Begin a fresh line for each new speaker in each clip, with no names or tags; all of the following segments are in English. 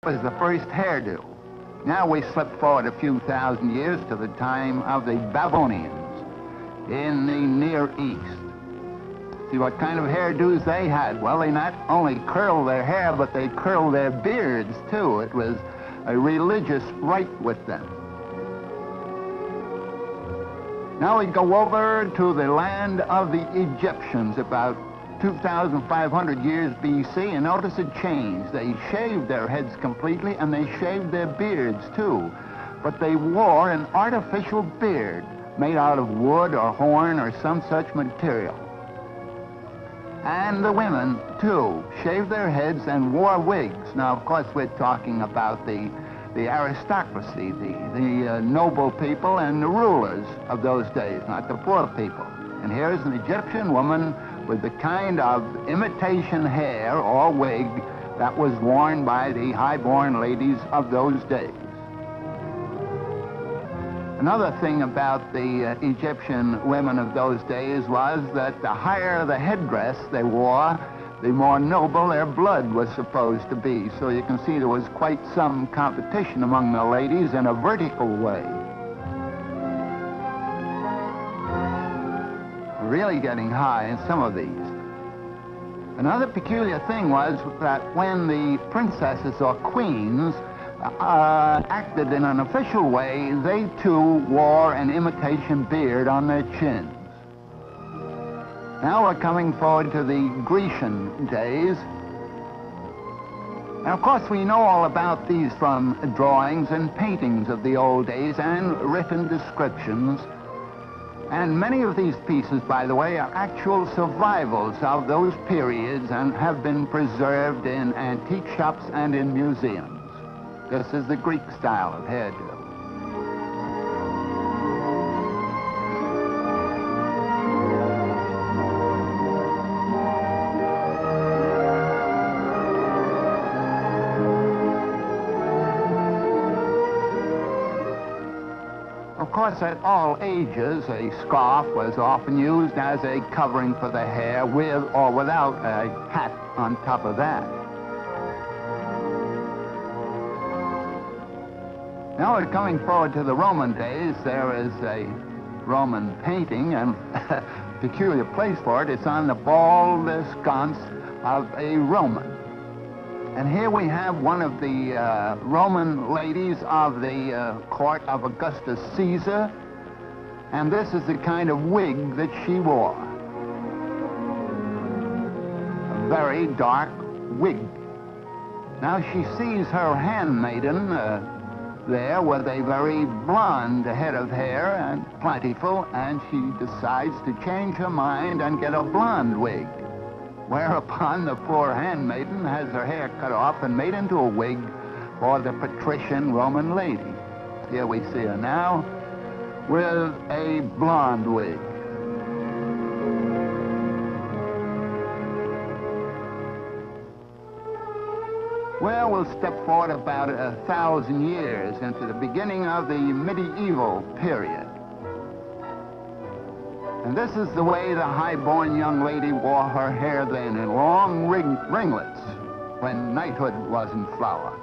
was the first hairdo. Now we slip forward a few thousand years to the time of the Babylonians in the Near East. See what kind of hairdos they had. Well, they not only curled their hair, but they curled their beards, too. It was a religious rite with them. Now we go over to the land of the Egyptians about 2,500 years BC, and notice a change. They shaved their heads completely, and they shaved their beards, too. But they wore an artificial beard made out of wood or horn or some such material. And the women, too, shaved their heads and wore wigs. Now, of course, we're talking about the aristocracy, the noble people and the rulers of those days, not the poor people. And here's an Egyptian woman with the kind of imitation hair or wig that was worn by the high-born ladies of those days. Another thing about the Egyptian women of those days was that the higher the headdress they wore, the more noble their blood was supposed to be. So you can see there was quite some competition among the ladies in a vertical way. Really getting high in some of these. Another peculiar thing was that when the princesses or queens acted in an official way, they too wore an imitation beard on their chins. Now we're coming forward to the Grecian days. And of course we know all about these from drawings and paintings of the old days and written descriptions. And many of these pieces, by the way, are actual survivals of those periods and have been preserved in antique shops and in museums. This is the Greek style of hairdo. Of course, at all ages, a scarf was often used as a covering for the hair, with or without a hat on top of that. Now we're coming forward to the Roman days. There is a Roman painting, and a peculiar place for it. It's on the bald sconce of a Roman. And here we have one of the Roman ladies of the court of Augustus Caesar, and this is the kind of wig that she wore. A very dark wig. Now she sees her handmaiden there with a very blonde head of hair and plentiful, and she decides to change her mind and get a blonde wig. Whereupon the poor handmaiden has her hair cut off and made into a wig for the patrician Roman lady. Here we see her now with a blonde wig. Well, we'll step forward about 1,000 years into the beginning of the medieval period. And this is the way the high-born young lady wore her hair then, in long ringlets, when knighthood was in flower.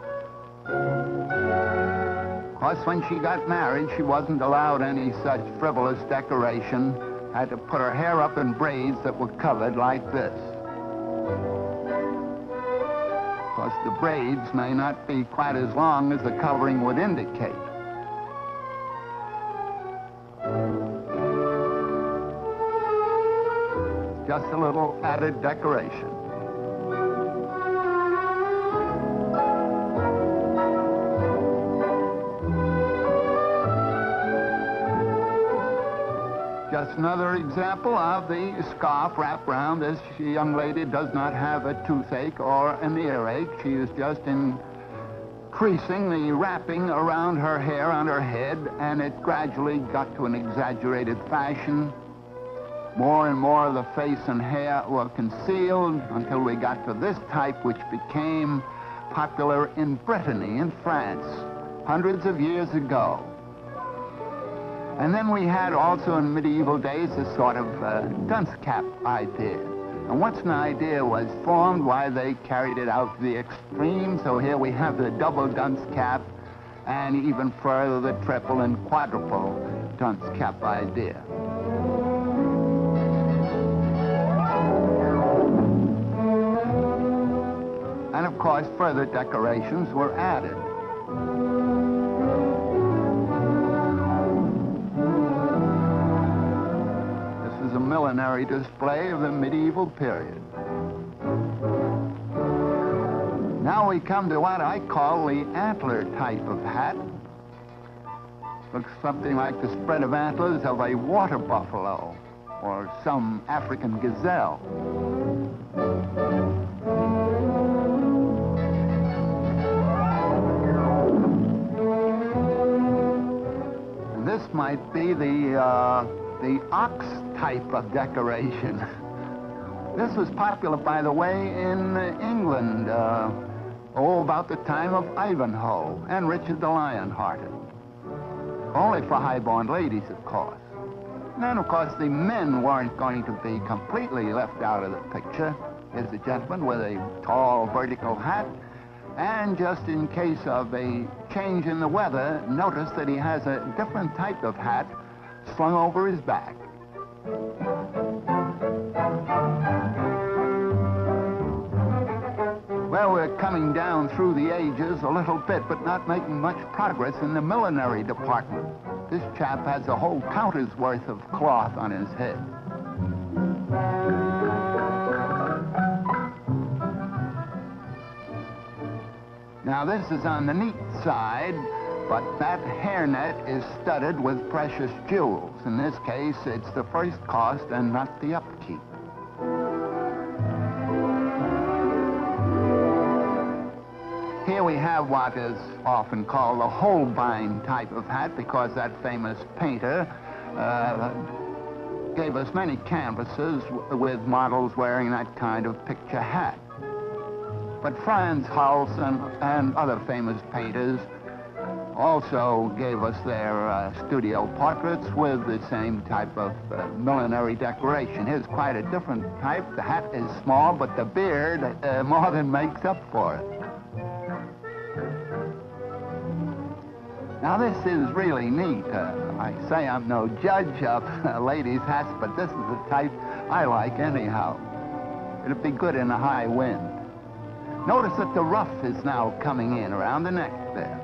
Of course, when she got married, she wasn't allowed any such frivolous decoration. Had to put her hair up in braids that were covered like this. Of course, the braids may not be quite as long as the covering would indicate. Just a little added decoration. Just another example of the scarf wrapped around. This young lady does not have a toothache or an earache. She is just increasing the wrapping around her hair on her head, and it gradually got to an exaggerated fashion. More and more of the face and hair were concealed until we got to this type, which became popular in Brittany, in France, hundreds of years ago. And then we had also in medieval days this sort of dunce cap idea. And once an idea was formed, why, they carried it out to the extreme. So here we have the double dunce cap, and even further the triple and quadruple dunce cap idea. And of course, further decorations were added. This is a millinery display of the medieval period. Now we come to what I call the antler type of hat. Looks something like the spread of antlers of a water buffalo or some African gazelle. And this might be the ox type of decoration. This was popular, by the way, in England, about the time of Ivanhoe and Richard the Lionhearted. Only for high-born ladies, of course. And then, of course, the men weren't going to be completely left out of the picture. Here's a gentleman with a tall vertical hat, and just in case of a change in the weather, notice that he has a different type of hat slung over his back. Well, we're coming down through the ages a little bit, but not making much progress in the millinery department. This chap has a whole counter's worth of cloth on his head. Now, this is on the neat side, but that hairnet is studded with precious jewels. In this case, it's the first cost and not the upkeep. Here we have what is often called a Holbein type of hat, because that famous painter gave us many canvases with models wearing that kind of picture hat. But Franz Hals and other famous painters also gave us their studio portraits with the same type of millinery decoration. Here's quite a different type. The hat is small, but the beard more than makes up for it. Now, this is really neat. I say I'm no judge of ladies' hats, but this is the type I like anyhow. It'd be good in a high wind. Notice that the ruff is now coming in around the neck there.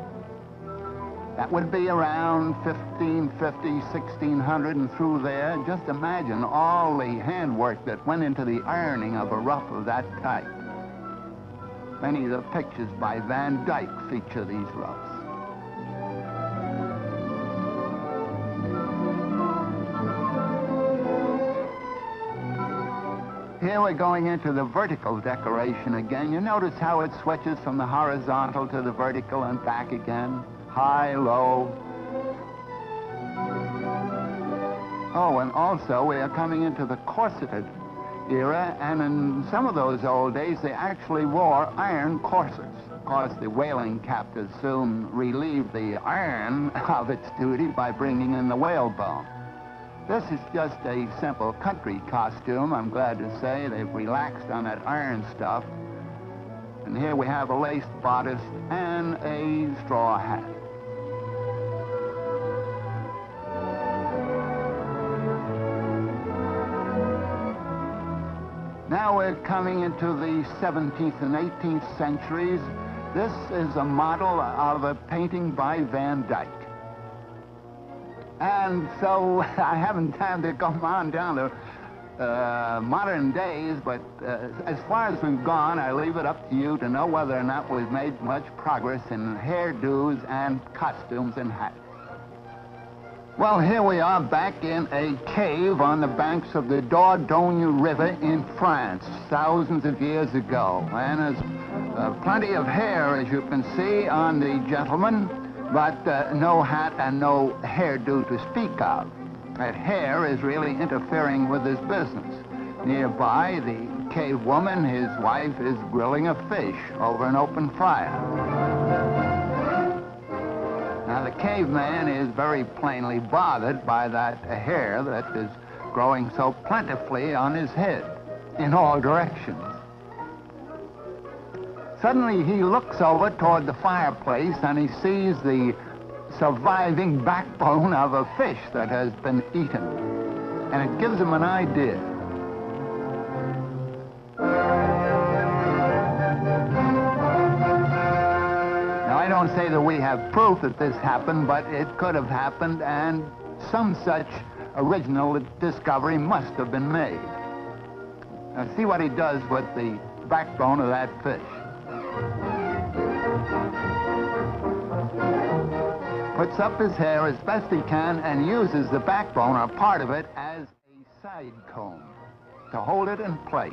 That would be around 1550, 1600 and through there. Just imagine all the handwork that went into the ironing of a ruff of that type. Many of the pictures by Van Dyck feature these ruffs. Here we're going into the vertical decoration again. You notice how it switches from the horizontal to the vertical and back again. High, low. Oh, and also we are coming into the corseted era, and in some of those old days they actually wore iron corsets. Of course, the whaling captors soon relieved the iron of its duty by bringing in the whalebone. This is just a simple country costume, I'm glad to say. They've relaxed on that iron stuff. And here we have a laced bodice and a straw hat. Now we're coming into the 17th and 18th centuries. This is a model of a painting by Van Dyck. And so I haven't time to come on down to modern days, but as far as we've gone, I leave it up to you to know whether or not we've made much progress in hairdos and costumes and hats. Well, here we are back in a cave on the banks of the Dordogne River in France, thousands of years ago. And there's plenty of hair, as you can see, on the gentleman, but no hat and no hairdo to speak of. That hair is really interfering with his business. Nearby, the cave woman, his wife, is grilling a fish over an open fire. Now, the caveman is very plainly bothered by that hair that is growing so plentifully on his head. in all directions. Suddenly he looks over toward the fireplace and he sees the surviving backbone of a fish that has been eaten. And it gives him an idea. Now, I don't say that we have proof that this happened, but it could have happened, and some such original discovery must have been made. Now, see what he does with the backbone of that fish. Puts up his hair as best he can and uses the backbone, or part of it, as a side comb to hold it in place.